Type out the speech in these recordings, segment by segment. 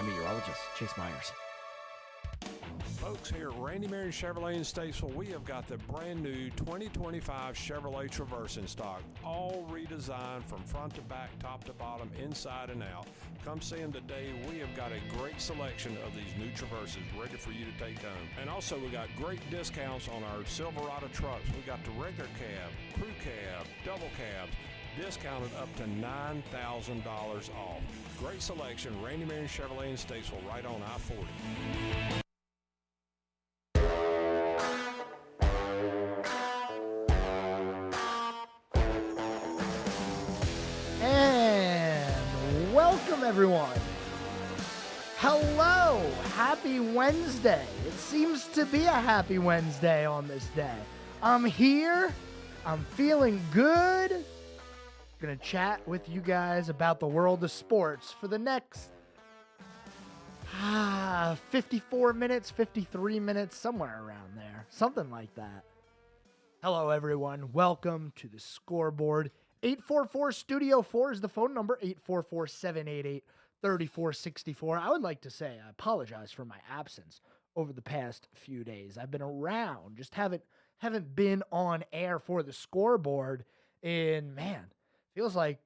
meteorologist, Chase Myers. Folks, here at Randy Marion Chevrolet in Statesville, we have got the brand new 2025 Chevrolet Traverse in stock, all redesigned from front to back, top to bottom, inside and out. Come see them today. We have got a great selection of these new Traverses ready for you to take home. And also, we got great discounts on our Silverado trucks. We got the regular cab, crew cab, double cabs, discounted up to $9,000 off. Great selection, Randy Marion Chevrolet in Statesville, right on I-40. And welcome, everyone. Hello, happy Wednesday. It seems to be a happy Wednesday on this day. I'm here. I'm feeling good. Gonna chat with you guys about the world of sports for the next 54 minutes, 53 minutes, somewhere around there. Something like that. Hello, everyone. Welcome to the Scoreboard. 844-STUDIO-4 is the phone number, 844-788-3464. I would like to say I apologize for my absence over the past few days. I've been around, just haven't been on air for the Scoreboard in, feels like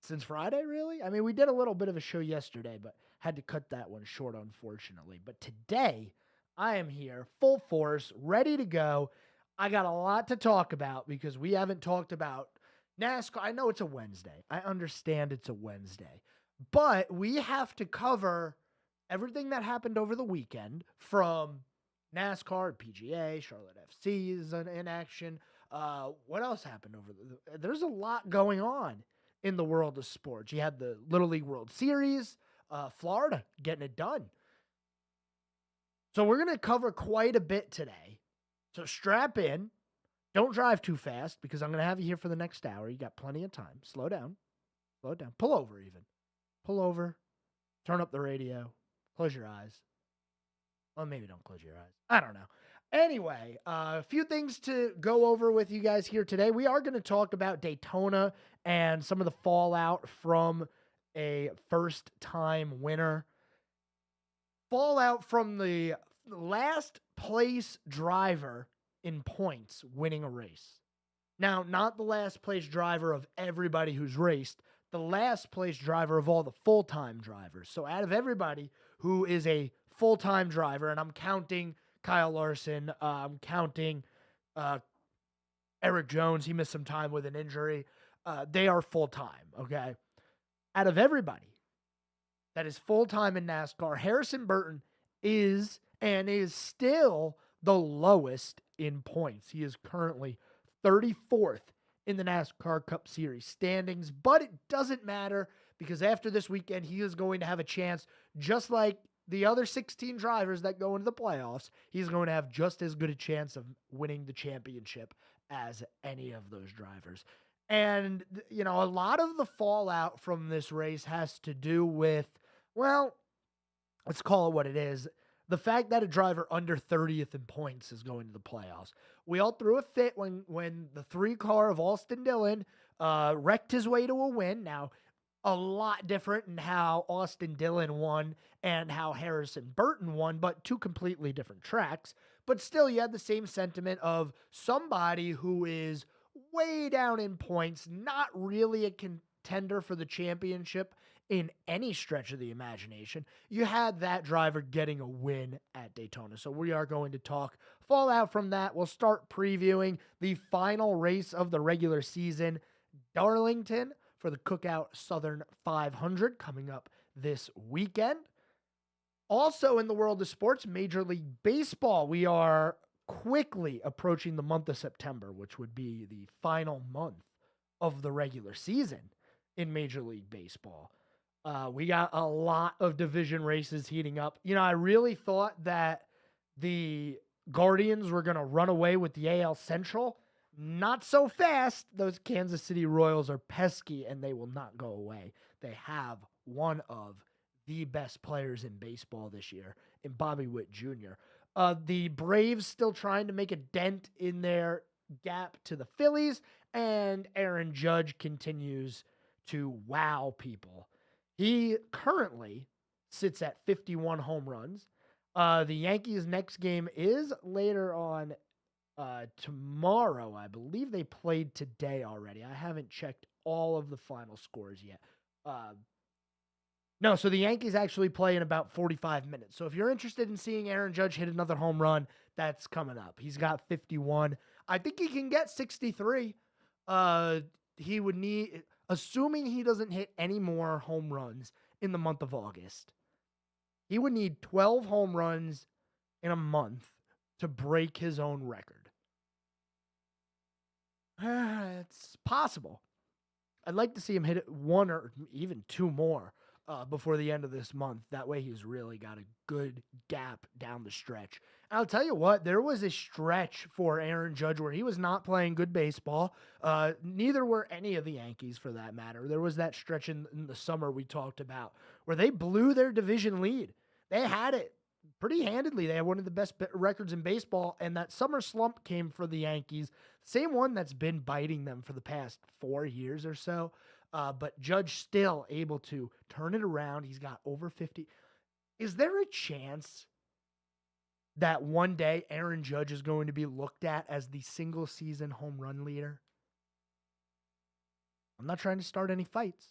since Friday, really? I mean, we did a little bit of a show yesterday, but had to cut that one short, unfortunately. But today, I am here, full force, ready to go. I got a lot to talk about because we haven't talked about NASCAR. I know it's a Wednesday. I understand it's a Wednesday. But we have to cover everything that happened over the weekend from NASCAR, PGA, Charlotte FC is in action. What else happened there's a lot going on in the world of sports. You had the Little League World Series, Florida getting it done. So we're going to cover quite a bit today. So strap in. Don't drive too fast because I'm going to have you here for the next hour. You got plenty of time. Slow down. Slow down. Pull over even. Pull over. Turn up the radio. Close your eyes. Well, maybe don't close your eyes. I don't know. Anyway, a few things to go over with you guys here today. We are going to talk about Daytona and some of the fallout from a first-time winner. Fallout from the last place driver in points winning a race. Now, not the last place driver of everybody who's raced, the last place driver of all the full-time drivers. So out of everybody who is a full-time driver, and I'm counting Kyle Larson, I'm counting Eric Jones, he missed some time with an injury. They are full-time, okay? Out of everybody that is full-time in NASCAR, Harrison Burton is still the lowest in points. He is currently 34th in the NASCAR Cup Series standings, but it doesn't matter because after this weekend, he is going to have a chance, just like the other 16 drivers that go into the playoffs, he's going to have just as good a chance of winning the championship as any of those drivers. And, you know, a lot of the fallout from this race has to do with, well, let's call it what it is. The fact that a driver under 30th in points is going to the playoffs. We all threw a fit when the 3-car of Austin Dillon wrecked his way to a win. Now, a lot different in how Austin Dillon won and how Harrison Burton won, but two completely different tracks. But still, you had the same sentiment of somebody who is way down in points, not really a contender for the championship in any stretch of the imagination. You had that driver getting a win at Daytona. So we are going to talk fallout from that. We'll start previewing the final race of the regular season, Darlington, for the Cookout Southern 500 coming up this weekend. Also in the world of sports, Major League Baseball, we are quickly approaching the month of September, which would be the final month of the regular season in Major League Baseball. We got a lot of division races heating up. You know, I really thought that the Guardians were going to run away with the AL Central. Not so fast. Those Kansas City Royals are pesky, and they will not go away. They have one of the best players in baseball this year in Bobby Witt Jr. The Braves still trying to make a dent in their gap to the Phillies, and Aaron Judge continues to wow people. He currently sits at 51 home runs. The Yankees' next game is later on tomorrow. I believe they played today already. I haven't checked all of the final scores yet. No, so the Yankees actually play in about 45 minutes. So if you're interested in seeing Aaron Judge hit another home run, that's coming up. He's got 51. I think he can get 63. He would need, assuming he doesn't hit any more home runs in the month of August, he would need 12 home runs in a month to break his own record. It's possible. I'd like to see him hit one or even two more before the end of this month. That way he's really got a good gap down the stretch. And I'll tell you what, there was a stretch for Aaron Judge where he was not playing good baseball. Neither were any of the Yankees, for that matter. There was that stretch in the summer we talked about where they blew their division lead. They had it pretty handedly. They had one of the best records in baseball, and that summer slump came for the Yankees. Same one that's been biting them for the past 4 years or so. But Judge still able to turn it around. He's got over 50. Is there a chance that one day Aaron Judge is going to be looked at as the single season home run leader? I'm not trying to start any fights.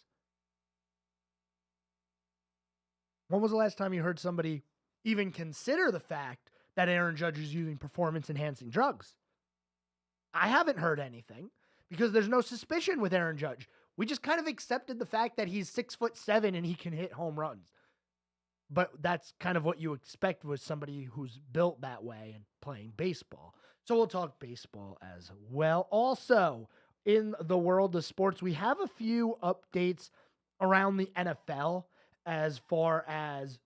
When was the last time you heard somebody even consider the fact that Aaron Judge is using performance-enhancing drugs? I haven't heard anything because there's no suspicion with Aaron Judge. We just kind of accepted the fact that he's 6'7" and he can hit home runs. But that's kind of what you expect with somebody who's built that way and playing baseball. So we'll talk baseball as well. Also, in the world of sports, we have a few updates around the NFL as far as,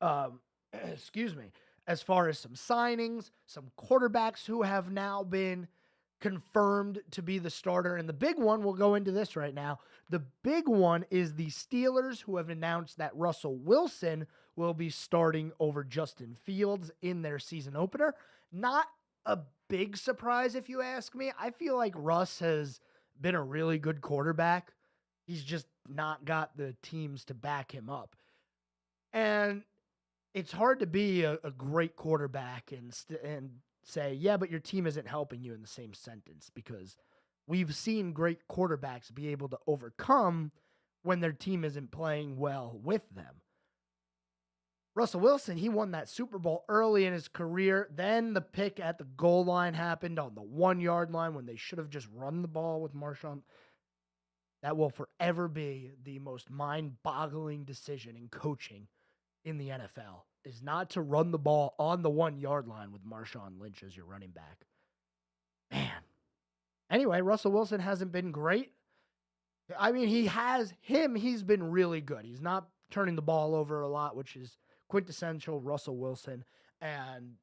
as far as some signings, some quarterbacks who have now been confirmed to be the starter. And the big one, we'll go into this right now. The big one is the Steelers, who have announced that Russell Wilson will be starting over Justin Fields in their season opener. Not a big surprise, if you ask me. I feel like Russ has been a really good quarterback. He's just not got the teams to back him up. And it's hard to be a great quarterback and say, yeah, but your team isn't helping you in the same sentence, because we've seen great quarterbacks be able to overcome when their team isn't playing well with them. Russell Wilson, he won that Super Bowl early in his career. Then the pick at the goal line happened on the 1-yard line when they should have just run the ball with Marshawn. That will forever be the most mind-boggling decision in coaching in the NFL, is not to run the ball on the 1-yard line with Marshawn Lynch as your running back. Man. Anyway, Russell Wilson hasn't been great. I mean, he's been really good. He's not turning the ball over a lot, which is quintessential Russell Wilson. And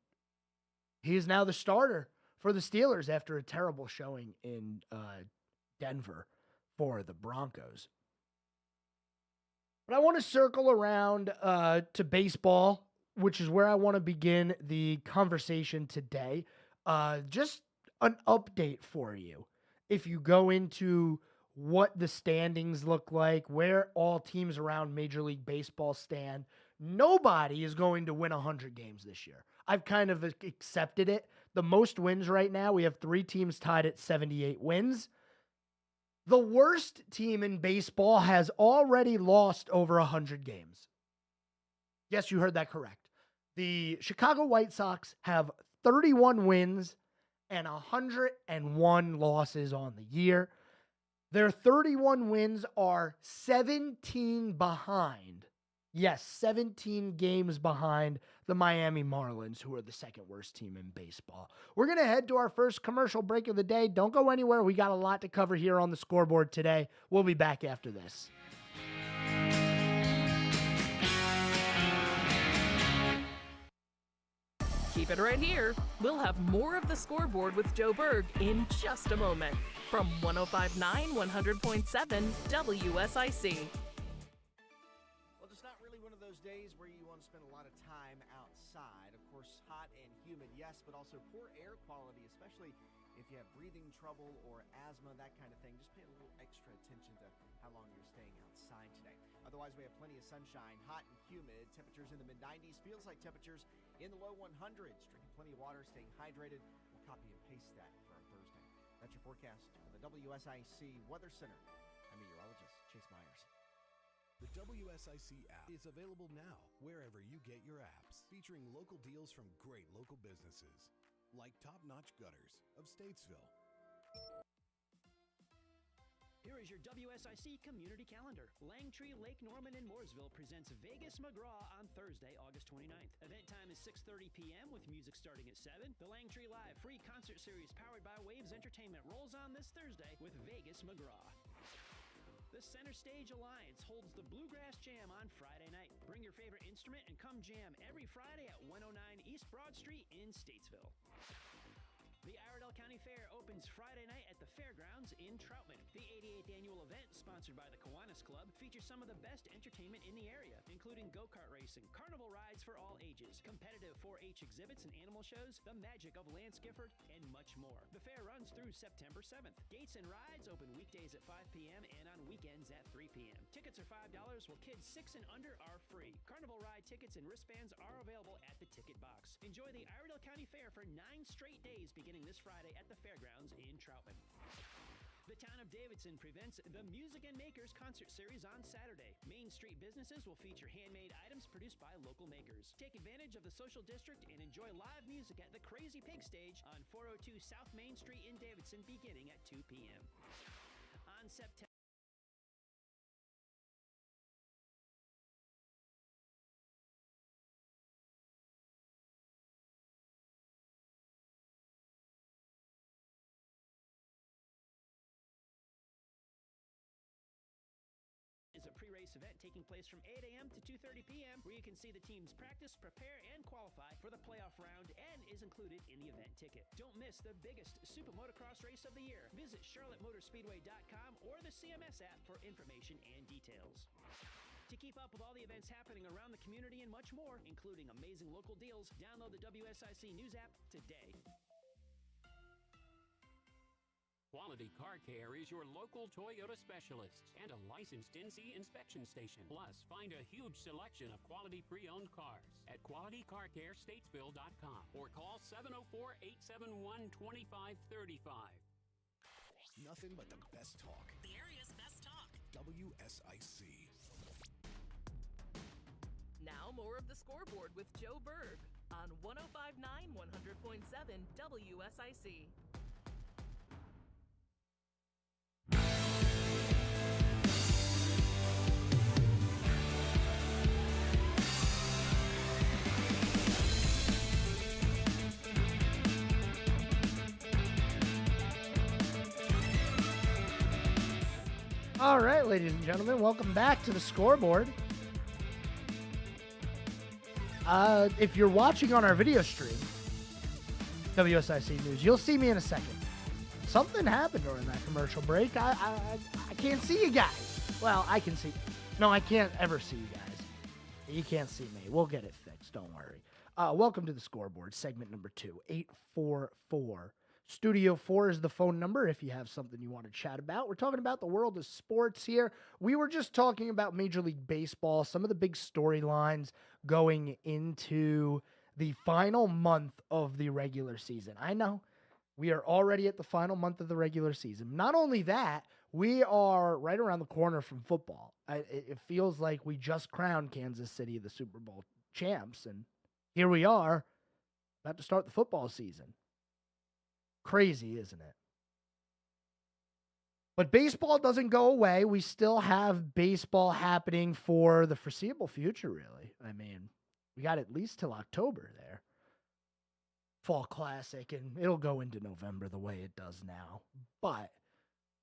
he's now the starter for the Steelers after a terrible showing in Denver for the Broncos. But I want to circle around to baseball, which is where I want to begin the conversation today. Just an update for you. If you go into what the standings look like, where all teams around Major League Baseball stand, nobody is going to win 100 games this year. I've kind of accepted it. The most wins right now, we have 3 teams tied at 78 wins. The worst team in baseball has already lost over 100 games. Yes, you heard that correct. The Chicago White Sox have 31 wins and 101 losses on the year. Their 31 wins are 17 behind. Yes, 17 games behind the Miami Marlins, who are the second worst team in baseball. We're going to head to our first commercial break of the day. Don't go anywhere. We got a lot to cover here on the Scoreboard today. We'll be back after this. Keep it right here. We'll have more of the Scoreboard with Joe Berg in just a moment from 105.9 100.7 WSIC. Well, it's not really one of those days where you want to spend a lot of time outside. Of course, hot and humid, yes, but also poor air quality, especially if you have breathing trouble or asthma, that kind of thing. Just pay a little extra attention to how long you're staying outside today. Otherwise, we have plenty of sunshine, hot and humid, temperatures in the mid-90s, feels like temperatures in the low 100s. Drinking plenty of water, staying hydrated. We'll copy and paste that for our Thursday. That's your forecast from the WSIC Weather Center. I'm meteorologist Chase Myers. The WSIC app is available now wherever you get your apps, featuring local deals from great local businesses, like Top Notch Gutters of Statesville. Here is your WSIC community calendar. Langtree, Lake Norman, and Mooresville presents Vegas McGraw on Thursday, August 29th. Event time is 6:30 p.m. with music starting at 7. The Langtree Live free concert series powered by Waves Entertainment rolls on this Thursday with Vegas McGraw. The Center Stage Alliance holds the Bluegrass Jam on Friday night. Bring your favorite instrument and come jam every Friday at 109 East Broad Street in Statesville. The Iredell County Fair opens Friday night at the Fairgrounds in Troutman. The 88th annual event, sponsored by the Kiwanis Club, features some of the best entertainment in the area, including go-kart racing, carnival rides for all ages, competitive 4-H exhibits and animal shows, the magic of Lance Gifford, and much more. The fair runs through September 7th. Gates and rides open weekdays at 5 p.m. and on weekends at 3 p.m. Tickets are $5, while kids 6 and under are free. Carnival ride tickets and wristbands are available at the ticket box. Enjoy the Iredell County Fair for 9 straight days beginning this Friday at the Fairgrounds in Troutman. The town of Davidson presents the Music and Makers concert series on Saturday. Main Street businesses will feature handmade items produced by local makers. Take advantage of the social district and enjoy live music at the Crazy Pig Stage on 402 South Main Street in Davidson beginning at 2 p.m. On September is a pre-race event taking place from 8 a.m. to 2:30 p.m. where you can see the teams practice, prepare, and qualify for the playoff round and is included in the event ticket. Don't miss the biggest super motocross race of the year. Visit charlottemotorspeedway.com or the CMS app for information and details. To keep up with all the events happening around the community and much more, including amazing local deals, download the WSIC News app today. Quality Car Care is your local Toyota specialist and a licensed NC inspection station. Plus, find a huge selection of quality pre-owned cars at QualityCarCareStatesville.com or call 704-871-2535. Nothing but the best talk. The area's best talk. WSIC. Now more of the Scoreboard with Joe Berg on 105.9 100.7 WSIC. All right, ladies and gentlemen, welcome back to the Scoreboard. If you're watching on our video stream, WSIC News, you'll see me in a second. Something happened during that commercial break. I can't see you guys. Well, I can see. No, I can't ever see you guys. You can't see me. We'll get it fixed. Don't worry. Welcome to the Scoreboard, segment number 2, 844. Studio 4 is the phone number if you have something you want to chat about. We're talking about the world of sports here. We were just talking about Major League Baseball, some of the big storylines going into the final month of the regular season. I know we are already at the final month of the regular season. Not only that, we are right around the corner from football. It feels like we just crowned Kansas City the Super Bowl champs, and here we are about to start the football season. Crazy, isn't it? But baseball doesn't go away. We still have baseball happening for the foreseeable future, really. I mean, we got at least till October there. Fall Classic, and it'll go into November the way it does now. But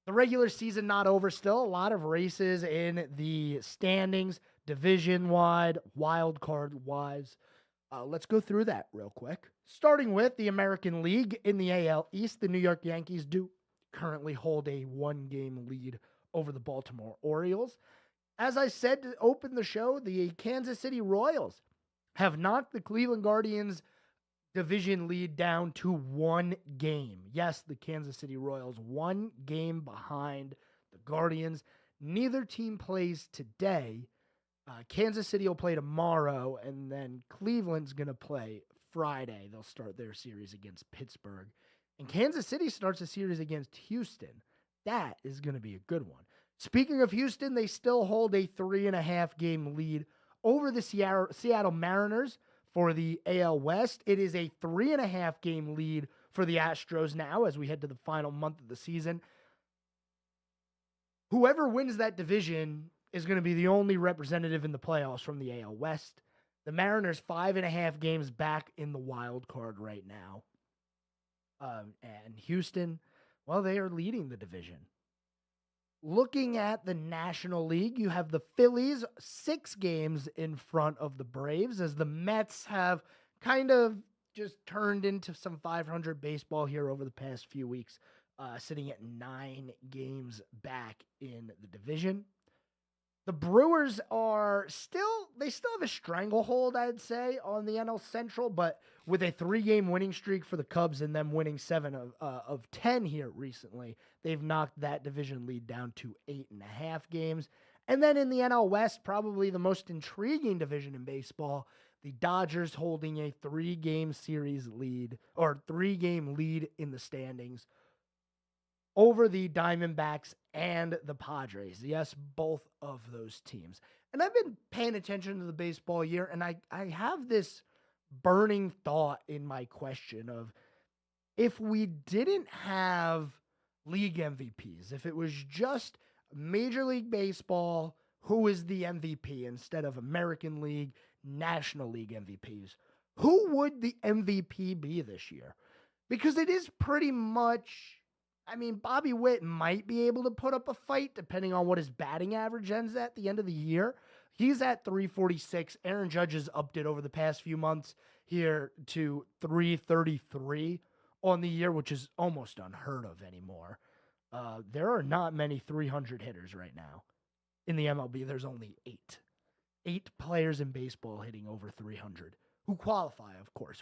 the regular season not over still. A lot of races in the standings, division-wide, wild card-wise. Let's go through that real quick. Starting with the American League in the AL East, the New York Yankees do currently hold a 1-game lead over the Baltimore Orioles. As I said to open the show, the Kansas City Royals have knocked the Cleveland Guardians division lead down to 1 game. Yes, the Kansas City Royals 1 game behind the Guardians. Neither team plays today. Kansas City will play tomorrow, and then Cleveland's going to play Friday. They'll start their series against Pittsburgh. And Kansas City starts a series against Houston. That is going to be a good one. Speaking of Houston, they still hold a 3.5 game lead over the Seattle Mariners for the AL West. It is a 3.5 game lead for the Astros now as we head to the final month of the season. Whoever wins that division is going to be the only representative in the playoffs from the AL West. The Mariners 5.5 games back in the wild card right now. And Houston, well, they are leading the division. Looking at the National League, you have the Phillies 6 games in front of the Braves as the Mets have kind of just turned into some 500 baseball here over the past few weeks, sitting at 9 games back in the division. The Brewers are still have a stranglehold, I'd say, on the NL Central, but with a 3-game winning streak for the Cubs and them winning 7 of 10 here recently, they've knocked that division lead down to 8.5 games. And then in the NL West, probably the most intriguing division in baseball, the Dodgers holding a 3-game series lead, or 3-game lead in the standings over the Diamondbacks and the Padres. Yes, both of those teams. And I've been paying attention to the baseball year, and I have this burning thought in my question of, if we didn't have league MVPs, if it was just Major League Baseball, who is the MVP instead of American League, National League MVPs, who would the MVP be this year? Because it is pretty much, I mean, Bobby Witt might be able to put up a fight depending on what his batting average ends at the end of the year. He's at 346. Aaron Judge has upped it over the past few months here to 333 on the year, which is almost unheard of anymore. There are not many 300 hitters right now. In the MLB, there's only 8. 8 players in baseball hitting over 300 who qualify, of course,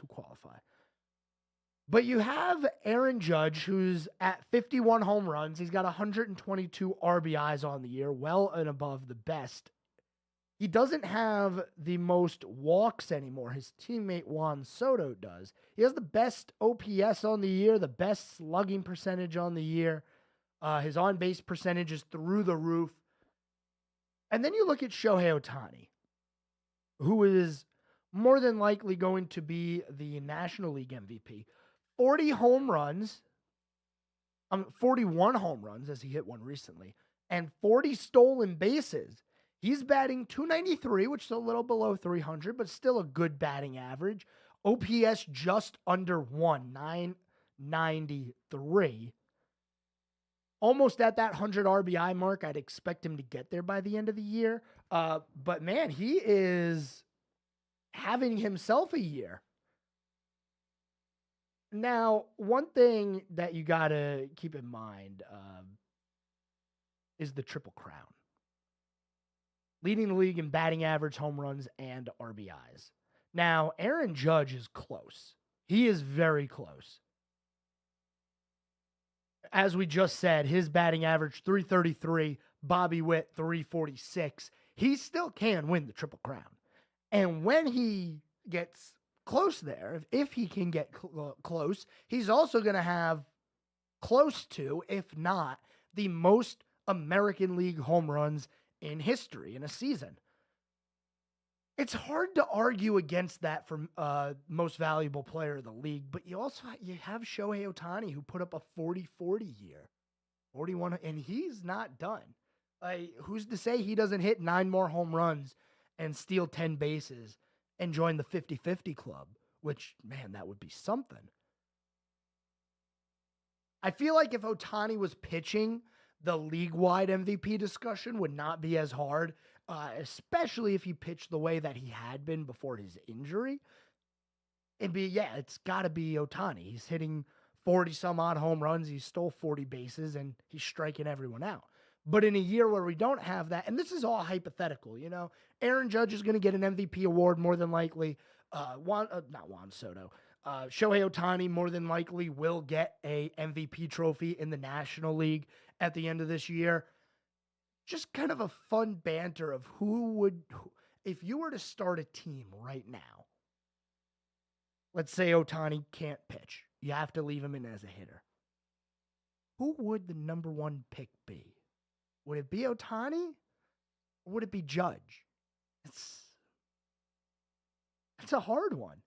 But you have Aaron Judge, who's at 51 home runs. He's got 122 RBIs on the year, well and above the best. He doesn't have the most walks anymore. His teammate Juan Soto does. He has the best OPS on the year, the best slugging percentage on the year. His on-base percentage is through the roof. And then you look at Shohei Ohtani, who is more than likely going to be the National League MVP. 41 home runs, as he hit one recently, and 40 stolen bases. He's batting .293, which is a little below 300, but still a good batting average. OPS just under 993. Almost at that 100 RBI mark. I'd expect him to get there by the end of the year. But man, he is having himself a year. Now, one thing that you got to keep in mind is the Triple Crown. Leading the league in batting average, home runs, and RBIs. Now, Aaron Judge is close. He is very close. As we just said, his batting average, 333, Bobby Witt, 346. He still can win the Triple Crown. And when he gets close there, if he can get close, he's also going to have close to, if not, the most American League home runs in history in a season. It's hard to argue against that for most valuable player of the league, but you have Shohei Ohtani, who put up a 40-40 year, 41, and he's not done. Who's to say he doesn't hit 9 more home runs and steal 10 bases and join the 50-50 club, which, man, that would be something. I feel like if Ohtani was pitching, the league-wide MVP discussion would not be as hard, especially if he pitched the way that he had been before his injury. It's got to be Ohtani. He's hitting 40-some-odd home runs. He stole 40 bases, and he's striking everyone out. But in a year where we don't have that, and this is all hypothetical, Aaron Judge is going to get an MVP award more than likely. Not Juan Soto. Shohei Ohtani more than likely will get a MVP trophy in the National League at the end of this year. Just kind of a fun banter of if you were to start a team right now, let's say Ohtani can't pitch. You have to leave him in as a hitter. Who would the number one pick be? Would it be Ohtani? Or would it be Judge? It's a hard one.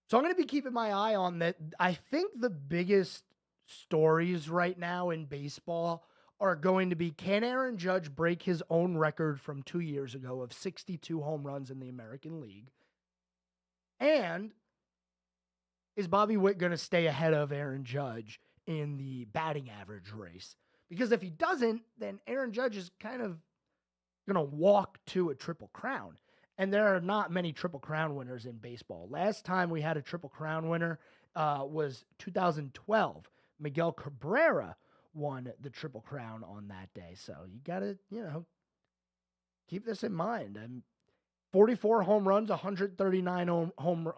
So I'm going to be keeping my eye on that. I think the biggest stories right now in baseball are going to be, can Aaron Judge break his own record from 2 years ago of 62 home runs in the American League? And is Bobby Witt going to stay ahead of Aaron Judge in the batting average race? Because if he doesn't, then Aaron Judge is kind of going to walk to a Triple Crown. And there are not many Triple Crown winners in baseball. Last time we had a Triple Crown winner was 2012. Miguel Cabrera won the Triple Crown on that day. So you got to, keep this in mind. 44 home runs, 139 home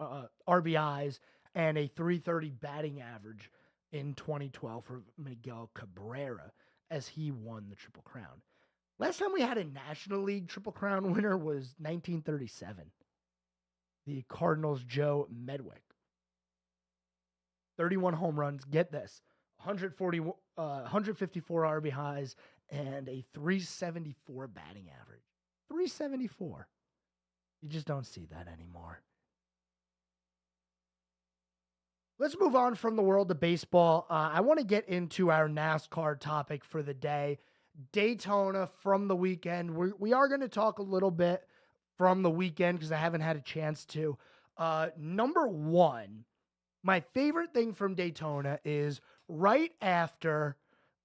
RBIs, and a .330 batting average in 2012 for Miguel Cabrera as he won the Triple Crown. Last time we had a National League Triple Crown winner was 1937. The Cardinals' Joe Medwick. 31 home runs, get this, 154 RBIs, and a .374 batting average. 374. You just don't see that anymore. Let's move on from the world of baseball. I want to get into our NASCAR topic for the day. Daytona from the weekend. We are going to talk a little bit from the weekend because I haven't had a chance to. Number one, my favorite thing from Daytona is right after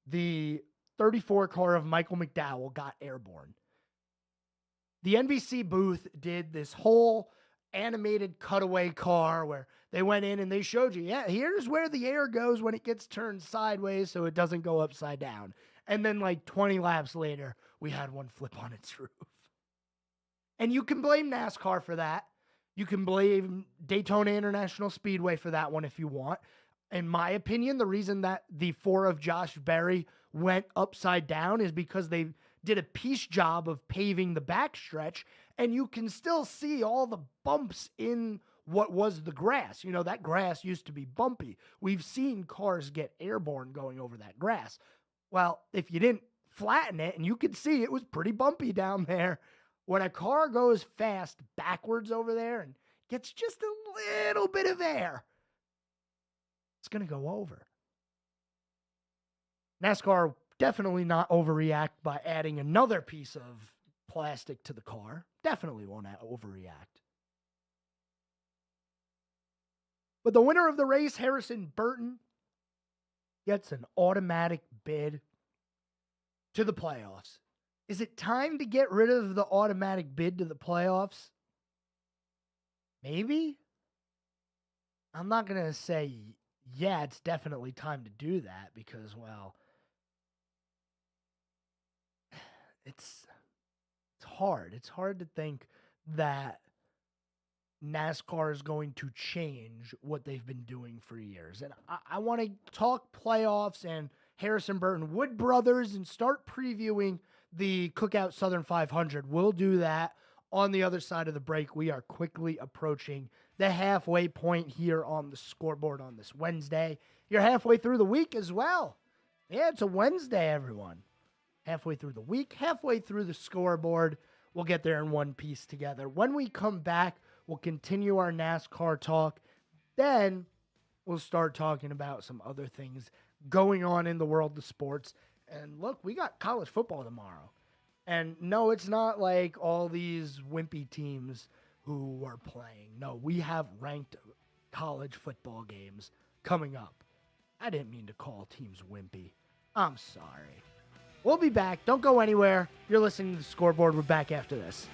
the 34 car of Michael McDowell got airborne. The NBC booth did this whole animated cutaway car where they went in and they showed you, here's where the air goes when it gets turned sideways so it doesn't go upside down. And then like 20 laps later, we had one flip on its roof. And you can blame NASCAR for that. You can blame Daytona International Speedway for that one if you want. In my opinion, the reason that the 4 of Josh Berry went upside down is because they did a piece job of paving the backstretch, and you can still see all the bumps in what was the grass. That grass used to be bumpy. We've seen cars get airborne going over that grass. Well, if you didn't flatten it, and you could see it was pretty bumpy down there, when a car goes fast backwards over there and gets just a little bit of air, it's going to go over. NASCAR definitely not overreact by adding another piece of plastic to the car. Definitely won't overreact. But the winner of the race, Harrison Burton, gets an automatic bid to the playoffs. Is it time to get rid of the automatic bid to the playoffs? Maybe. I'm not going to say, it's definitely time to do that because, it's hard. It's hard to think that NASCAR is going to change what they've been doing for years. And I want to talk playoffs and Harrison Burton Wood Brothers and start previewing the Cookout Southern 500. We'll do that on the other side of the break. We are quickly approaching the halfway point here on the scoreboard on this Wednesday. You're halfway through the week as well. Yeah, it's a Wednesday, everyone. Halfway through the week, halfway through the scoreboard. We'll get there in one piece together. When we come back, we'll continue our NASCAR talk. Then we'll start talking about some other things going on in the world of sports. And look, we got college football tomorrow. And no, it's not like all these wimpy teams who are playing. No, we have ranked college football games coming up. I didn't mean to call teams wimpy. I'm sorry. We'll be back. Don't go anywhere. You're listening to the Scoreboard. We're back after this.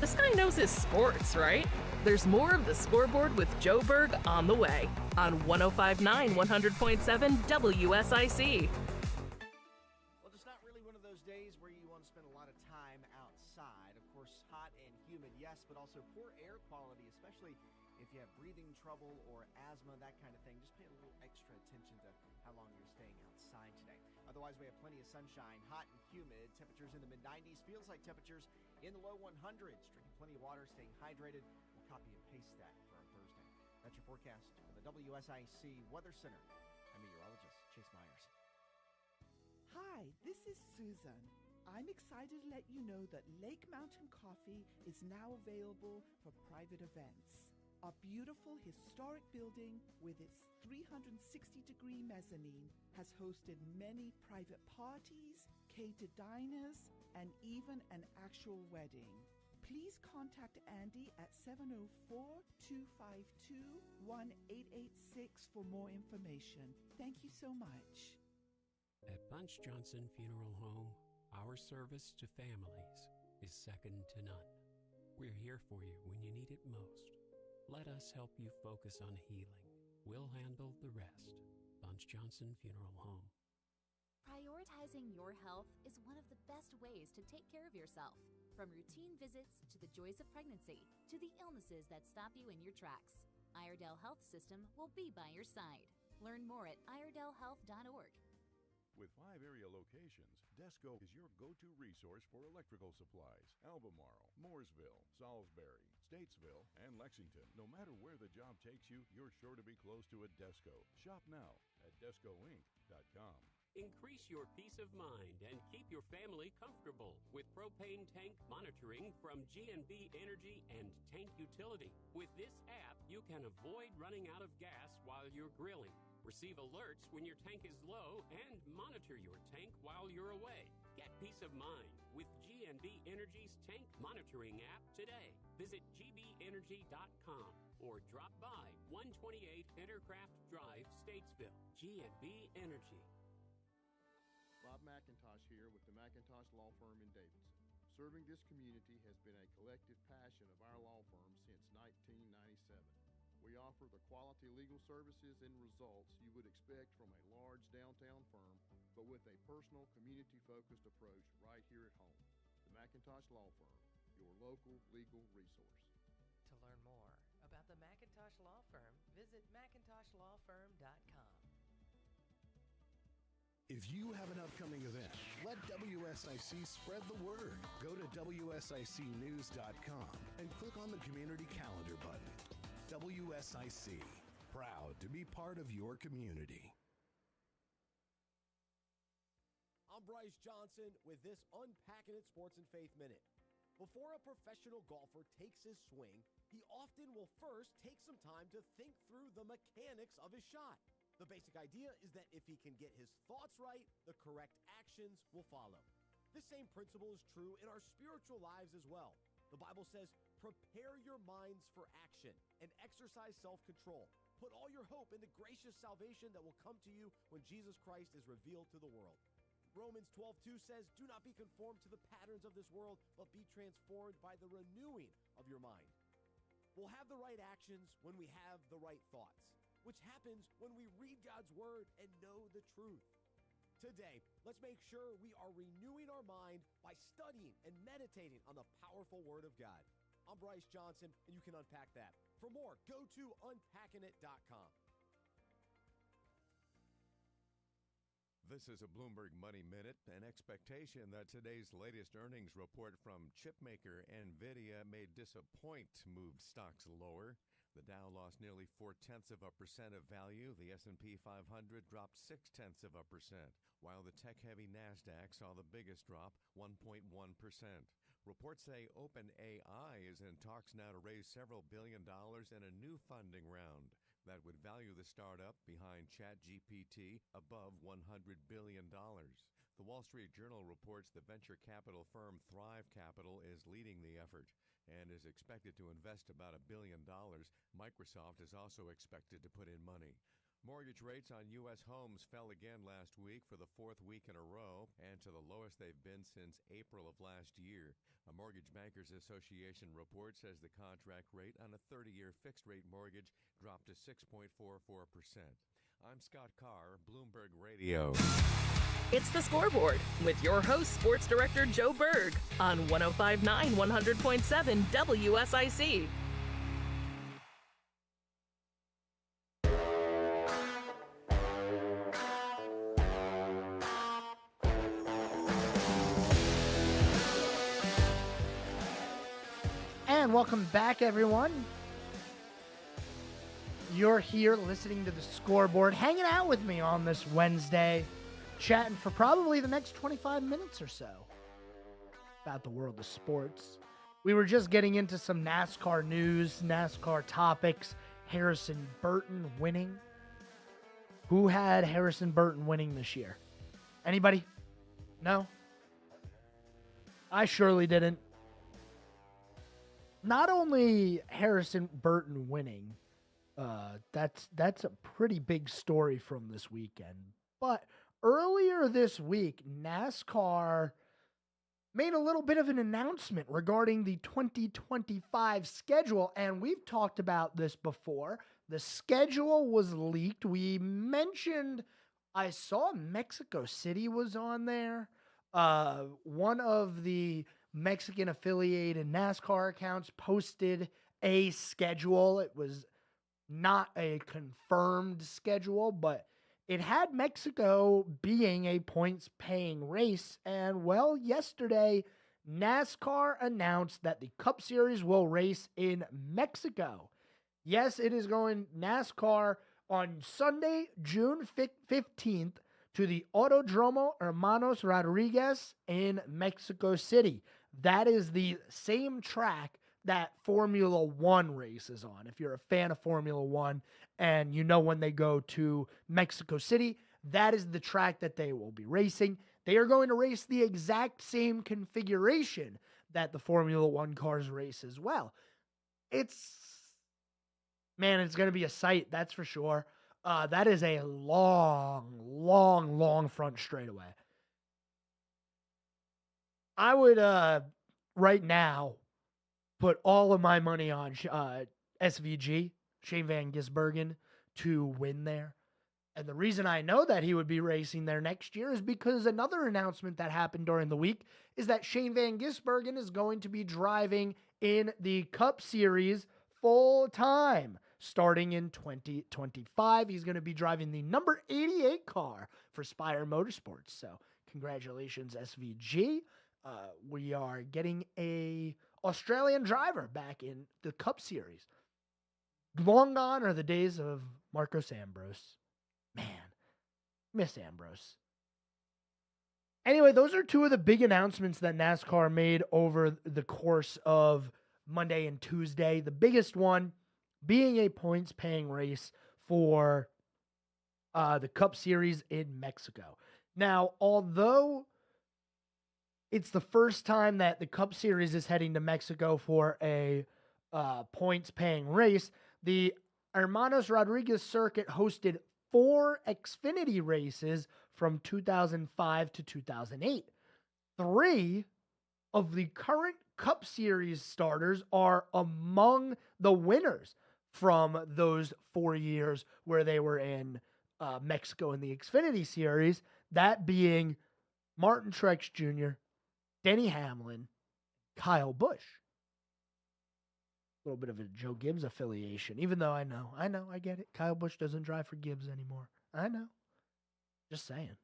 The Sky Knows knows his sports, right? There's more of the Scoreboard with Joe Berg on the way on 105.9 100.7 WSIC. Well, it's not really one of those days where you want to spend a lot of time outside. Of course, hot and humid, yes, but also poor air quality, especially if you have breathing trouble or asthma, that kind of thing. Just pay a little extra attention to how long you're staying outside today. Otherwise, we have plenty of sunshine, hot and humid, temperatures in the mid-90s, feels like temperatures in the low 100s. Drinking plenty of water, staying hydrated. We'll copy and paste that for our Thursday. That's your forecast from the WSIC Weather Center. I'm meteorologist Chase Myers. Hi, this is Susan. I'm excited to let you know that Lake Mountain Coffee is now available for private events. Our beautiful historic building with its 360-degree mezzanine has hosted many private parties, catered diners, and even an actual wedding. Please contact Andy at 704-252-1886 for more information. Thank you so much. At Bunch Johnson Funeral Home, our service to families is second to none. We're here for you when you need it most. Let us help you focus on healing. We'll handle the rest. Bunch Johnson Funeral Home. Prioritizing your health is one of the best ways to take care of yourself. From routine visits to the joys of pregnancy to the illnesses that stop you in your tracks, Iredell Health System will be by your side. Learn more at iredellhealth.org. With 5 area locations, Desco is your go-to resource for electrical supplies. Albemarle, Mooresville, Salisbury, Statesville, and Lexington. No matter where the job takes you, you're sure to be close to a Desco. Shop now at descoinc.com. Increase your peace of mind and keep your family comfortable with propane tank monitoring from G&B Energy and Tank Utility. With this app, you can avoid running out of gas while you're grilling. Receive alerts when your tank is low and monitor your tank while you're away. Get peace of mind with G&B Energy's tank monitoring app today. Visit gbenergy.com or drop by 128 Intercraft Drive, Statesville. G&B Energy. Bob McIntosh here with the McIntosh Law Firm in Davidson. Serving this community has been a collective passion of our law firm since 1997. We offer the quality legal services and results you would expect from a large downtown firm, but with a personal, community-focused approach right here at home. The McIntosh Law Firm, your local legal resource. To learn more about the McIntosh Law Firm, visit McIntoshLawFirm.com. If you have an upcoming event, let WSIC spread the word. Go to WSICnews.com and click on the Community Calendar button. WSIC, proud to be part of your community. I'm Bryce Johnson with this Unpacking It Sports and Faith Minute. Before a professional golfer takes his swing, he often will first take some time to think through the mechanics of his shot. The basic idea is that if he can get his thoughts right, the correct actions will follow. This same principle is true in our spiritual lives as well. The Bible says, prepare your minds for action and exercise self-control. Put all your hope in the gracious salvation that will come to you when Jesus Christ is revealed to the world. Romans 12:2 says, do not be conformed to the patterns of this world, but be transformed by the renewing of your mind. We'll have the right actions when we have the right thoughts, which happens when we read God's word and know the truth. Today, let's make sure we are renewing our mind by studying and meditating on the powerful word of God. I'm Bryce Johnson, and you can unpack that. For more, go to unpackingit.com. This is a Bloomberg Money Minute. An expectation that today's latest earnings report from chipmaker NVIDIA may disappoint moved stocks lower. The Dow lost nearly 0.4% of value. The S&P 500 dropped 0.6%, while the tech-heavy NASDAQ saw the biggest drop, 1.1%. Reports say OpenAI is in talks now to raise several $1 billion in a new funding round that would value the startup behind ChatGPT above $100 billion. The Wall Street Journal reports the venture capital firm Thrive Capital is leading the effort and is expected to invest about $1 billion. Microsoft is also expected to put in money. Mortgage rates on U.S. homes fell again last week for the fourth week in a row and to the lowest they've been since April of last year. A Mortgage Bankers Association report says the contract rate on a 30-year fixed-rate mortgage dropped to 6.44%. I'm Scott Carr, Bloomberg Radio. It's the Scoreboard with your host, Sports Director Joe Berg on 105.9 100.7 WSIC. And welcome back, everyone. You're here listening to the Scoreboard, hanging out with me on this Wednesday, chatting for probably the next 25 minutes or so about the world of sports. We were just getting into some NASCAR news, NASCAR topics. Harrison Burton winning. Who had Harrison Burton winning this year? Anybody? No? I surely didn't. Not only Harrison Burton winning, that's a pretty big story from this weekend. But earlier this week, NASCAR made a little bit of an announcement regarding the 2025 schedule, and we've talked about this before. The schedule was leaked. We mentioned, I saw Mexico City was on there. One of the Mexican affiliated NASCAR accounts posted a schedule. It was not a confirmed schedule, but it had Mexico being a points-paying race. And, well, yesterday, NASCAR announced that the Cup Series will race in Mexico. Yes, it is going NASCAR on Sunday, June 15th, to the Autodromo Hermanos Rodriguez in Mexico City. That is the same track that Formula One races on. If you're a fan of Formula One and you know when they go to Mexico City, that is the track that they will be racing. They are going to race the exact same configuration that the Formula One cars race as well. It's going to be a sight, that's for sure. That is a long front straightaway. I would, right now, put all of my money on SVG, Shane Van Gisbergen, to win there. And the reason I know that he would be racing there next year is because another announcement that happened during the week is that Shane Van Gisbergen is going to be driving in the Cup Series full time. Starting in 2025, he's going to be driving the number 88 car for Spire Motorsports. So congratulations, SVG. We are getting a Australian driver back in the Cup Series. Long gone are the days of Marcos Ambrose. Man, miss Ambrose. Anyway, those are two of the big announcements that NASCAR made over the course of Monday and Tuesday. The biggest one being a points-paying race for the Cup Series in Mexico. Now, although it's the first time that the Cup Series is heading to Mexico for a points-paying race, the Hermanos Rodriguez circuit hosted 4 Xfinity races from 2005 to 2008. 3 of the current Cup Series starters are among the winners from those 4 years where they were in Mexico in the Xfinity Series, that being Martin Truex Jr., Denny Hamlin, Kyle Busch. A little bit of a Joe Gibbs affiliation, even though I get it. Kyle Busch doesn't drive for Gibbs anymore. I know. Just saying.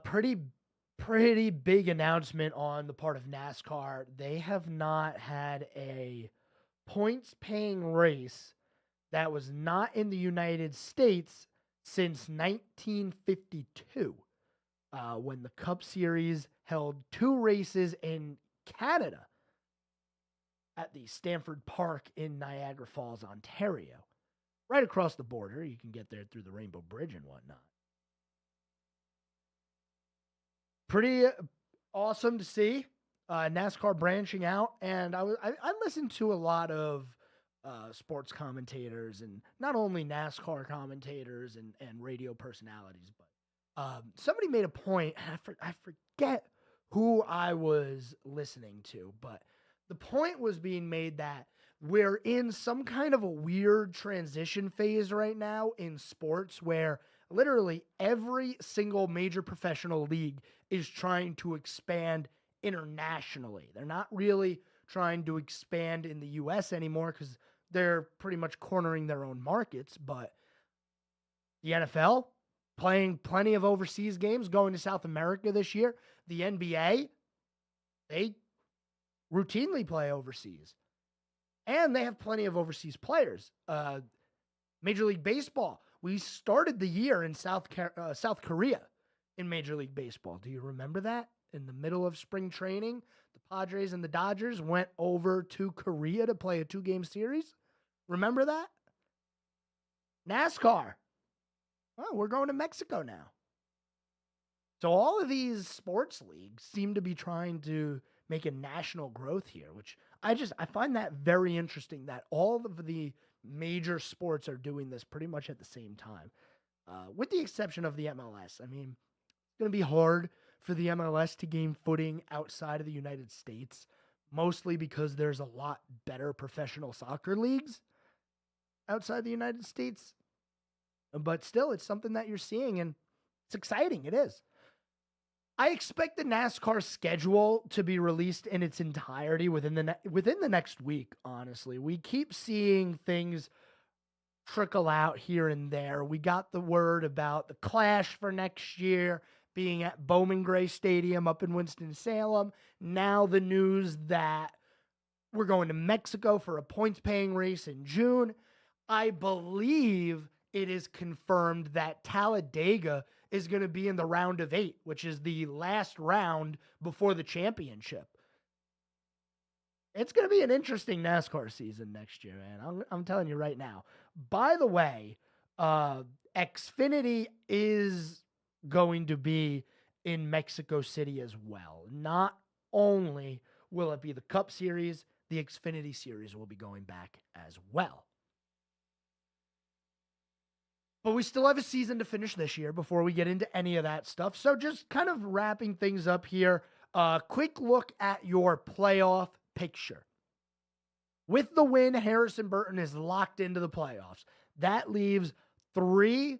Pretty big announcement on the part of NASCAR. They have not had a points-paying race that was not in the United States since 1952, when the Cup Series held 2 races in Canada at the Stanford Park in Niagara Falls, Ontario. Right across the border. You can get there through the Rainbow Bridge and whatnot. Pretty awesome to see NASCAR branching out. And I listened to a lot of sports commentators, and not only NASCAR commentators and radio personalities, but somebody made a point, and I forget who I was listening to, but the point was being made that we're in some kind of a weird transition phase right now in sports where literally every single major professional league is trying to expand internationally. They're not really trying to expand in the U.S. anymore because they're pretty much cornering their own markets. But the NFL playing plenty of overseas games, going to South America this year. The NBA, they routinely play overseas. And they have plenty of overseas players. Major League Baseball, we started the year in South Korea in Major League Baseball. Do you remember that? In the middle of spring training, the Padres and the Dodgers went over to Korea to play a 2-game series. Remember that? NASCAR. Well, we're going to Mexico now. So all of these sports leagues seem to be trying to make a national growth here, which I find that very interesting that all of the major sports are doing this pretty much at the same time, with the exception of the MLS. I mean, it's going to be hard for the MLS to gain footing outside of the United States, mostly because there's a lot better professional soccer leagues outside the United States. But still, it's something that you're seeing, and it's exciting. It is. I expect the NASCAR schedule to be released in its entirety within the next week, honestly. We keep seeing things trickle out here and there. We got the word about the Clash for next year being at Bowman Gray Stadium up in Winston-Salem. Now the news that we're going to Mexico for a points-paying race in June. I believe it is confirmed that Talladega is going to be in the round of 8, which is the last round before the championship. It's going to be an interesting NASCAR season next year, man. I'm telling you right now. By the way, Xfinity is going to be in Mexico City as well. Not only will it be the Cup Series, the Xfinity Series will be going back as well. But we still have a season to finish this year before we get into any of that stuff. So just kind of wrapping things up here, quick look at your playoff picture. With the win, Harrison Burton is locked into the playoffs. That leaves 3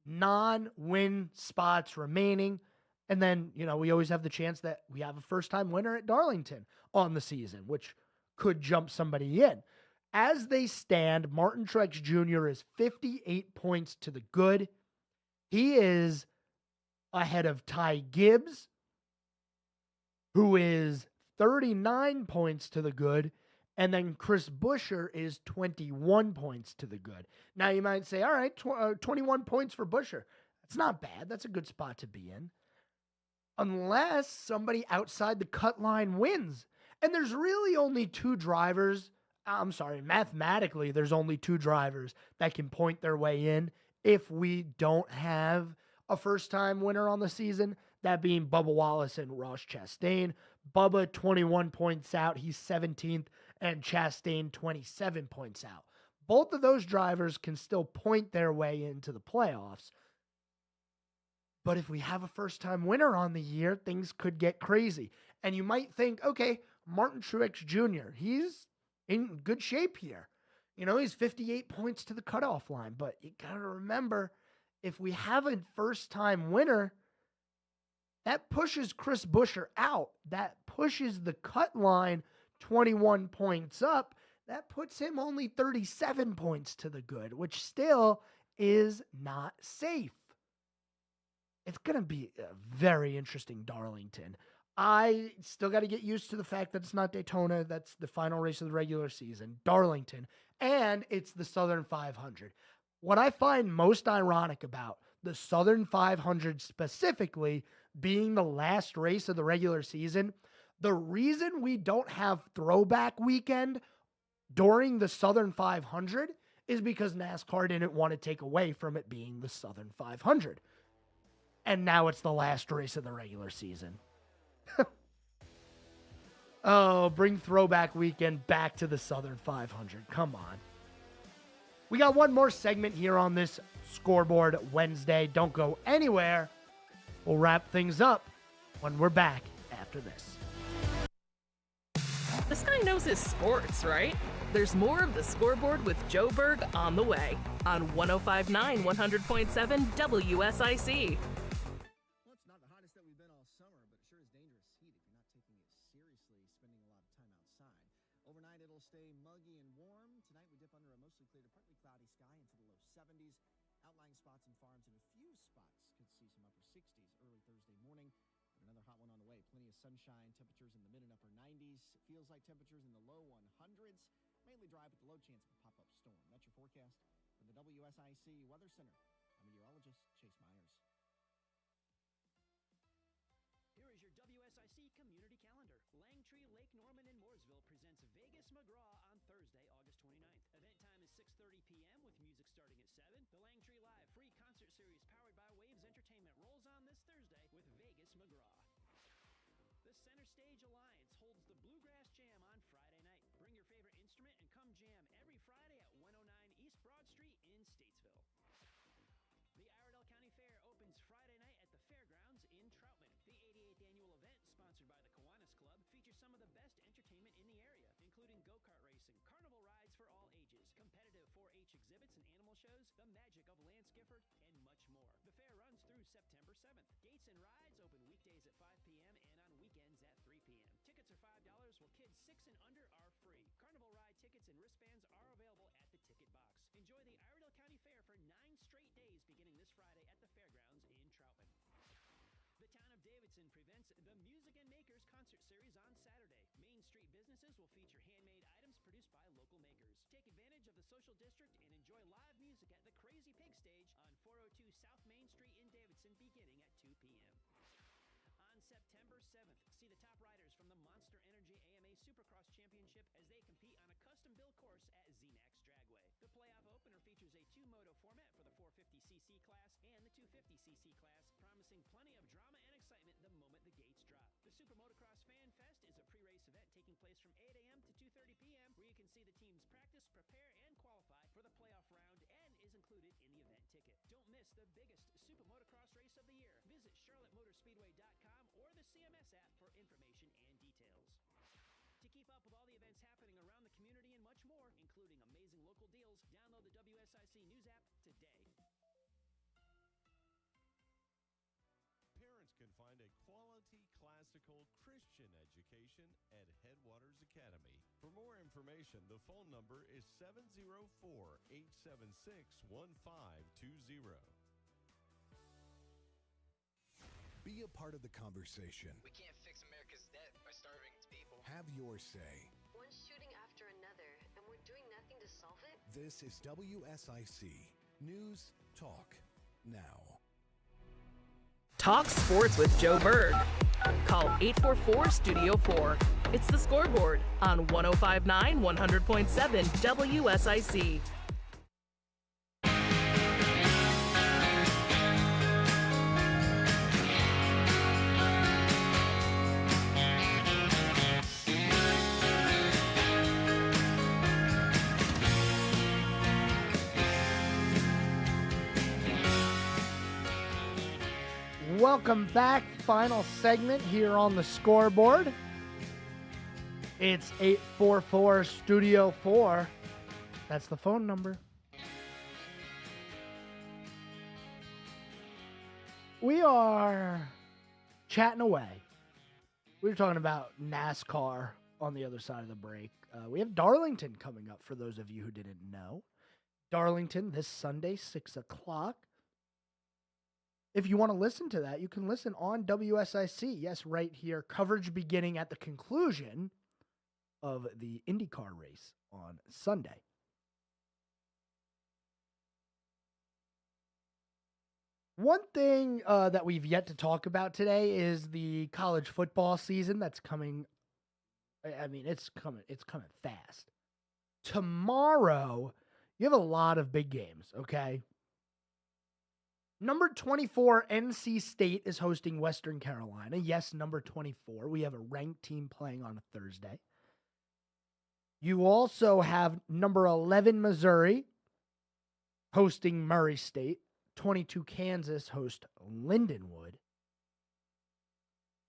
non-win spots remaining. And then, we always have the chance that we have a first-time winner at Darlington on the season, which could jump somebody in. As they stand, Martin Truex Jr. is 58 points to the good. He is ahead of Ty Gibbs, who is 39 points to the good. And then Chris Buescher is 21 points to the good. Now you might say, all right, 21 points for Buescher. That's not bad. That's a good spot to be in. Unless somebody outside the cut line wins. And there's really only 2 drivers. Mathematically, there's only 2 drivers that can point their way in if we don't have a first-time winner on the season, that being Bubba Wallace and Ross Chastain. Bubba, 21 points out. He's 17th, and Chastain, 27 points out. Both of those drivers can still point their way into the playoffs. But if we have a first-time winner on the year, things could get crazy. And you might think, okay, Martin Truex Jr., he's in good shape here. He's 58 points to the cutoff line. But you got to remember, if we have a first-time winner, that pushes Chris Buescher out. That pushes the cut line 21 points up. That puts him only 37 points to the good, which still is not safe. It's going to be a very interesting Darlington. I still got to get used to the fact that it's not Daytona. That's the final race of the regular season. Darlington. And it's the Southern 500. What I find most ironic about the Southern 500 specifically being the last race of the regular season, the reason we don't have throwback weekend during the Southern 500 is because NASCAR didn't want to take away from it being the Southern 500. And now it's the last race of the regular season. Oh, bring Throwback Weekend back to the Southern 500. Come on. We got one more segment here on this Scoreboard Wednesday. Don't go anywhere. We'll wrap things up when we're back after this. This guy knows his sports, right? There's more of the Scoreboard with Joe Berg on the way on 105.9 100.7 WSIC. Well, it's not the hottest that we've been all summer, but it sure is dangerous heat if you're not taking it seriously, spending a lot of time outside. Overnight, it'll stay muggy and warm. Tonight, we dip under a mostly clear to partly cloudy sky into the low 70s. Outlying spots and farms and a few spots could see some upper 60s early Thursday morning. And another hot one on the way. Plenty of sunshine, temperatures in the mid and upper 90s. Feels like temperatures in the low 100s. Mainly dry, but the low chance of a pop-up storm. That's your forecast from the WSIC Weather Center. I'm meteorologist Chase Myers. Here is your WSIC community calendar. Langtree, Lake Norman, and Mooresville presents Vegas McGraw on Thursday, August 29th. Event time is 6:30 p.m. with music starting at 7. The Langtree Live free concert series powered by Waves Entertainment rolls on this Thursday with Vegas McGraw. The Center Stage Alliance holds the Bluegrass Jam on Friday night. Bring your favorite instrument and come jam every Friday at 109 East Broad Street in Statesville. The Iredell County Fair opens Friday night at the fairgrounds in Troutman. The 88th annual event, sponsored by the Kiwanis Club, features some of the best entertainment in the area, including go-kart racing, carnival rides for all ages, competitive 4-H exhibits and animal shows, the magic of Lance Gifford, and much more. The fair runs through September 7th. Gates and rides open weekdays at 5 p.m. and on weekends at 3 p.m. Tickets are $5, while kids 6 and under are free. Carnival ride tickets and wristbands are available at the ticket box. Enjoy the Iredell County Fair for 9 straight days beginning this Friday at the fairgrounds in Troutman. The town of Davidson presents the Music and Makers concert series on Saturday. Main Street businesses will feature handmade items produced by local makers. Take advantage of the social district and enjoy live music at the Crazy Pig Stage on 402 South Main Street in Davidson beginning at 2 p.m. On September 7th, see the top riders from the Monster Energy AMA Supercross Championship as they compete on a custom-built course at ZMAX Dragway. The playoff opener features a two-moto format for the 450cc class and the 250cc class, promising plenty of drama and excitement the moment the gates drop. The Super Motocross Fan Fest is a pre-race event taking place from 8 a.m. to 2:30 p.m. where you can see the teams practice, prepare, and qualify for the playoff round and is included in the event ticket. Don't miss the biggest Super Motocross race of the year. Visit CharlotteMotorspeedway.com or the CMS app for information and details. To keep up with all the events happening around the community and much more, including amazing local deals, download the WSIC News app today. Parents can find a quality classical Christian education at Headwaters Academy. For more information, the phone number is 704-876-1520. Be a part of the conversation. We can't fix America's debt by starving its people. Have your say. One shooting after another, and we're doing nothing to solve it? This is WSIC News Talk Now. Talk sports with Joe Berg. Call 844-STUDIO-4. It's the Scoreboard on 105.9 100.7 WSIC. Welcome back. Final segment here on the Scoreboard. It's 844-STUDIO-4. That's the phone number. We are chatting away. We were talking about NASCAR on the other side of the break. We have Darlington coming up for those of you who didn't know. Darlington this Sunday, 6 o'clock. If you want to listen to that, you can listen on WSIC. Yes, right here. Coverage beginning at the conclusion of the IndyCar race on Sunday. One thing that we've yet to talk about today is the college football season that's coming. I mean, it's coming fast. Tomorrow, you have a lot of big games, okay? Number 24, NC State is hosting Western Carolina. Yes, number 24. We have a ranked team playing on a Thursday. You also have number 11, Missouri, hosting Murray State. 22, Kansas host Lindenwood.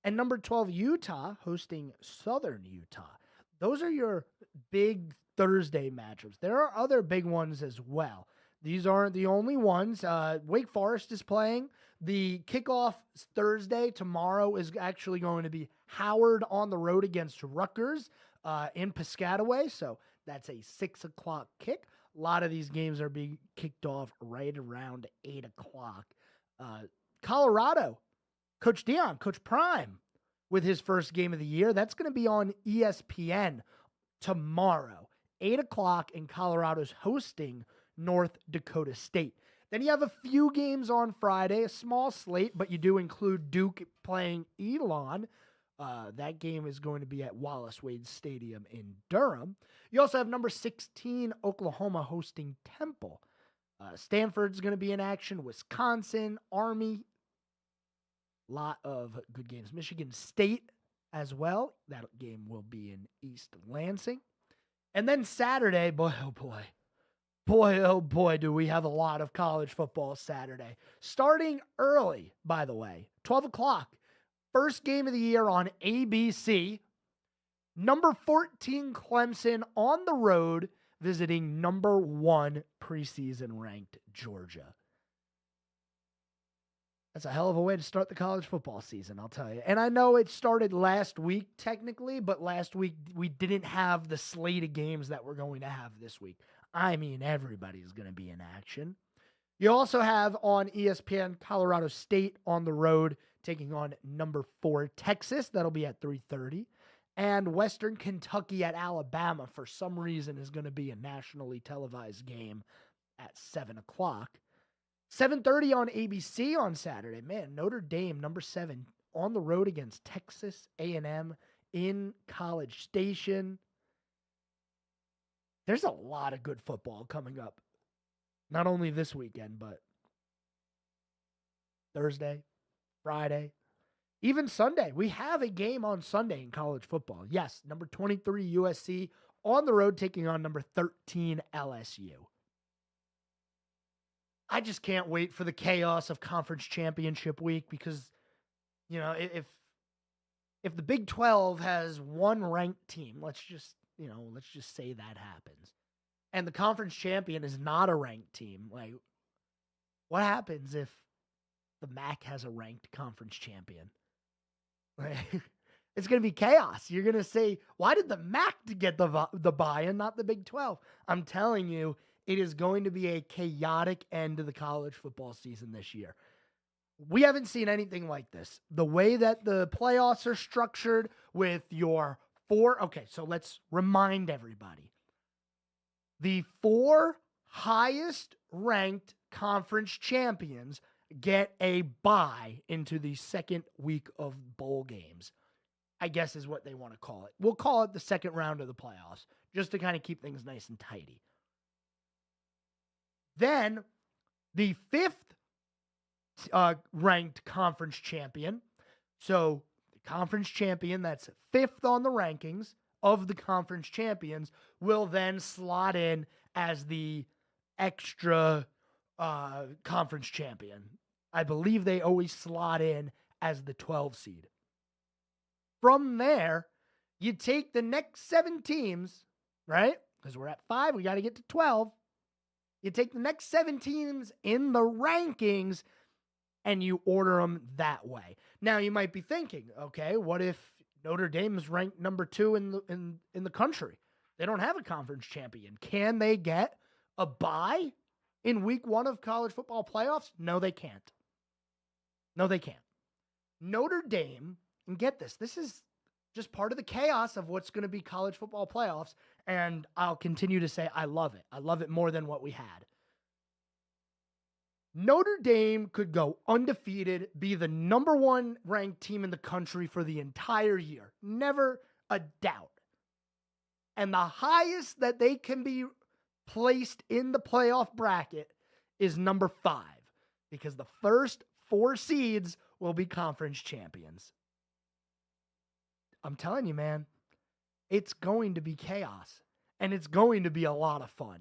And number 12, Utah, hosting Southern Utah. Those are your big Thursday matchups. There are other big ones as well. These aren't the only ones. Wake Forest is playing. The kickoff Thursday tomorrow is actually going to be Howard on the road against Rutgers in Piscataway. So that's a 6 o'clock kick. A lot of these games are being kicked off right around 8 o'clock. Colorado, Coach Dion, Coach Prime, with his first game of the year. That's going to be on ESPN tomorrow, 8 o'clock, and Colorado's hosting North Dakota State. Then you have a few games on Friday, a small slate, but you do include Duke playing Elon. That game is going to be at Wallace Wade Stadium in Durham. You also have number 16, Oklahoma, hosting Temple. Stanford's going to be in action. Wisconsin, Army. Lot of good games. Michigan State as well. That game will be in East Lansing. And then Saturday, boy, oh boy. Boy, oh boy, do we have a lot of college football Saturday. Starting early, by the way, 12 o'clock. First game of the year on ABC. Number 14, Clemson on the road, visiting number 1 preseason ranked Georgia. That's a hell of a way to start the college football season, I'll tell you. And I know it started last week, technically, but last week we didn't have the slate of games that we're going to have this week. I mean, everybody's going to be in action. You also have on ESPN Colorado State on the road taking on number 4 Texas. That'll be at 3:30. And Western Kentucky at Alabama, for some reason, is going to be a nationally televised game at 7 o'clock. 7:30 on ABC on Saturday. Man, Notre Dame, number 7, on the road against Texas A&M in College Station. There's a lot of good football coming up. Not only this weekend, but Thursday, Friday, even Sunday. We have a game on Sunday in college football. Yes, number 23 USC on the road taking on number 13 LSU. I just can't wait for the chaos of conference championship week because, you know, if the Big 12 has one ranked team, let's just say that happens, and the conference champion is not a ranked team, like, what happens if the MAC has a ranked conference champion? Like, it's going to be chaos. You're going to say, why did the MAC get the bye and not the Big 12? I'm telling you, it is going to be a chaotic end to the college football season this year. We haven't seen anything like this. The way that the playoffs are structured with your 4, okay, so let's remind everybody. The 4 highest ranked conference champions get a bye into the second week of bowl games, I guess is what they want to call it. We'll call it the second round of the playoffs, just to kind of keep things nice and tidy. Then the 5th ranked conference champion, so the conference champion that's 5th on the rankings of the conference champions, will then slot in as the extra conference champion. I believe they always slot in as the 12 seed. From there, you take the next 7 teams, right? Because we're at 5, we got to get to 12. You take the next 7 teams in the rankings and you order them that way. Now you might be thinking, okay, what if Notre Dame is ranked number 2 in the country? They don't have a conference champion. Can they get a bye in week 1 of college football playoffs? No, they can't. No, they can't. Notre Dame, and get this is just part of the chaos of what's going to be college football playoffs, and I'll continue to say I love it. I love it more than what we had. Notre Dame could go undefeated, be the number 1 ranked team in the country for the entire year. Never a doubt. And the highest that they can be placed in the playoff bracket is number 5. because the first 4 seeds will be conference champions. I'm telling you, man, it's going to be chaos, and it's going to be a lot of fun.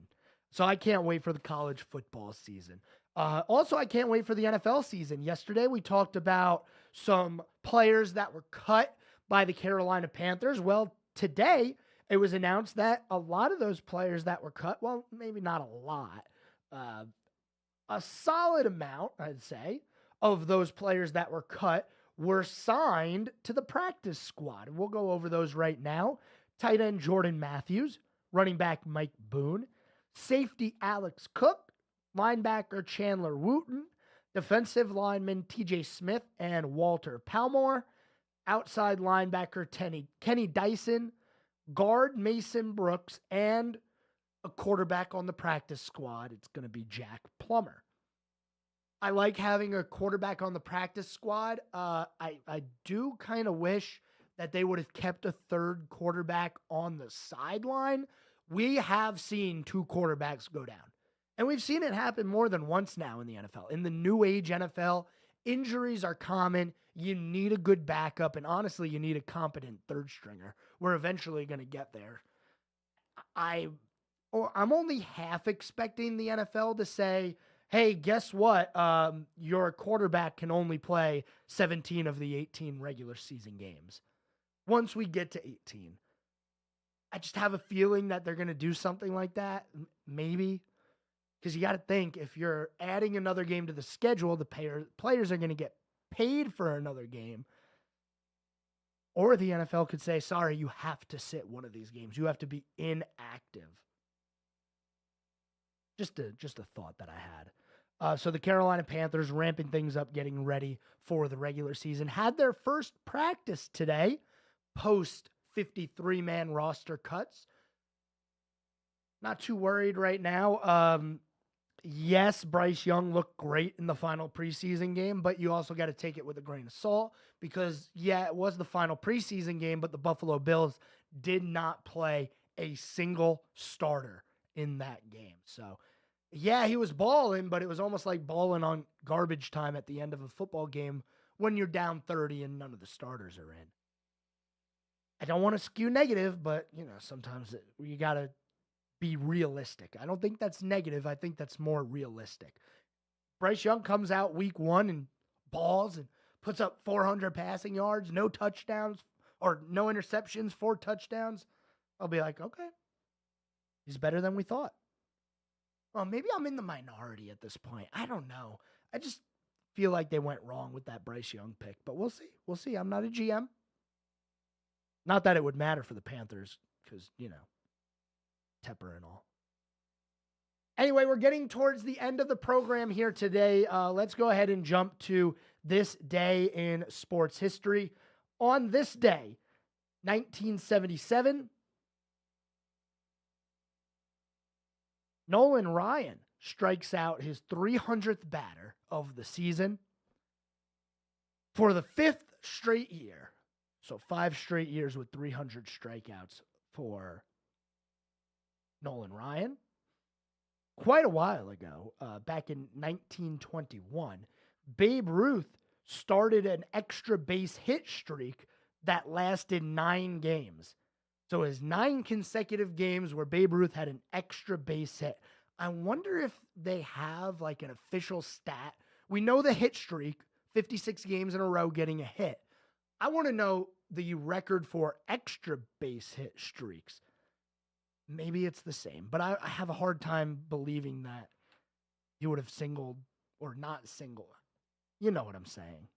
So I can't wait for the college football season. Also, I can't wait for the NFL season. Yesterday, we talked about some players that were cut by the Carolina Panthers. Well, today, it was announced that a lot of those players that were cut, well, maybe not a lot, a solid amount, I'd say, of those players that were cut were signed to the practice squad. We'll go over those right now. Tight end Jordan Matthews, running back Mike Boone, safety Alex Cook, linebacker Chandler Wooten, defensive lineman TJ Smith and Walter Palmore, outside linebacker Kenny Dyson, guard Mason Brooks, and a quarterback on the practice squad. It's going to be Jack Plummer. I like having a quarterback on the practice squad. I do kind of wish that they would have kept a third quarterback on the sideline. We have seen 2 quarterbacks go down, and we've seen it happen more than once now in the NFL. In the new age NFL, injuries are common. You need a good backup, and honestly, you need a competent third stringer. We're eventually going to get there. I'm only half expecting the NFL to say, hey, guess what? Your quarterback can only play 17 of the 18 regular season games. Once we get to 18, I just have a feeling that they're going to do something like that. Maybe. Because you got to think, if you're adding another game to the schedule, the players are going to get paid for another game. Or the NFL could say, sorry, you have to sit one of these games. You have to be inactive. Just a thought that I had. So the Carolina Panthers ramping things up, getting ready for the regular season. Had their first practice today, post 53-man roster cuts. Not too worried right now. Yes, Bryce Young looked great in the final preseason game, but you also got to take it with a grain of salt because, yeah, it was the final preseason game, but the Buffalo Bills did not play a single starter in that game. So, yeah, he was balling, but it was almost like balling on garbage time at the end of a football game when you're down 30 and none of the starters are in. I don't want to skew negative, but, sometimes you got to be realistic. I don't think that's negative. I think that's more realistic. Bryce Young comes out week 1 and balls and puts up 400 passing yards, no touchdowns or no interceptions, 4 touchdowns. I'll be like, okay, he's better than we thought. Well, maybe I'm in the minority at this point. I don't know. I just feel like they went wrong with that Bryce Young pick, but we'll see. We'll see. I'm not a GM. Not that it would matter for the Panthers because, Tepper and all. Anyway, we're getting towards the end of the program here today. Let's go ahead and jump to this day in sports history. On this day, 1977, Nolan Ryan strikes out his 300th batter of the season for the 5th straight year. So 5 straight years with 300 strikeouts for Nolan Ryan. Quite a while ago, back in 1921, Babe Ruth started an extra base hit streak that lasted 9 games. So his 9 consecutive games where Babe Ruth had an extra base hit. I wonder if they have like an official stat. We know the hit streak, 56 games in a row getting a hit. I want to know the record for extra base hit streaks. Maybe it's the same, but I have a hard time believing that he would have singled or not singled. You know what I'm saying.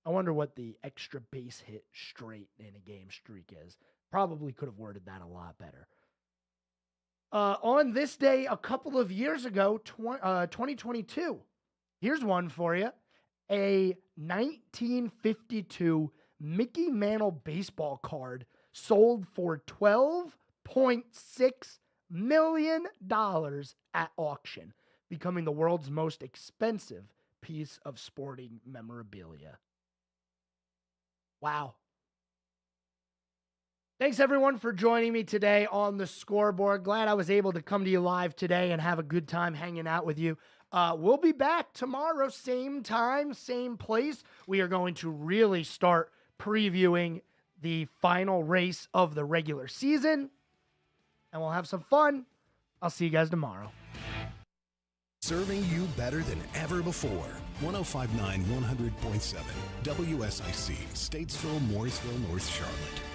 I wonder what the extra base hit straight in a game streak is. Probably could have worded that a lot better. On this day, a couple of years ago, 2022, here's one for you. A 1952 Mickey Mantle baseball card sold for $12.6 million at auction, becoming the world's most expensive piece of sporting memorabilia. Wow. Thanks, everyone, for joining me today on the Scoreboard. Glad I was able to come to you live today and have a good time hanging out with you. We'll be back tomorrow, same time, same place. We are going to really start previewing the final race of the regular season, and we'll have some fun. I'll see you guys tomorrow. Serving you better than ever before. 105.9, 100.7. WSIC, Statesville, Mooresville, North Charlotte.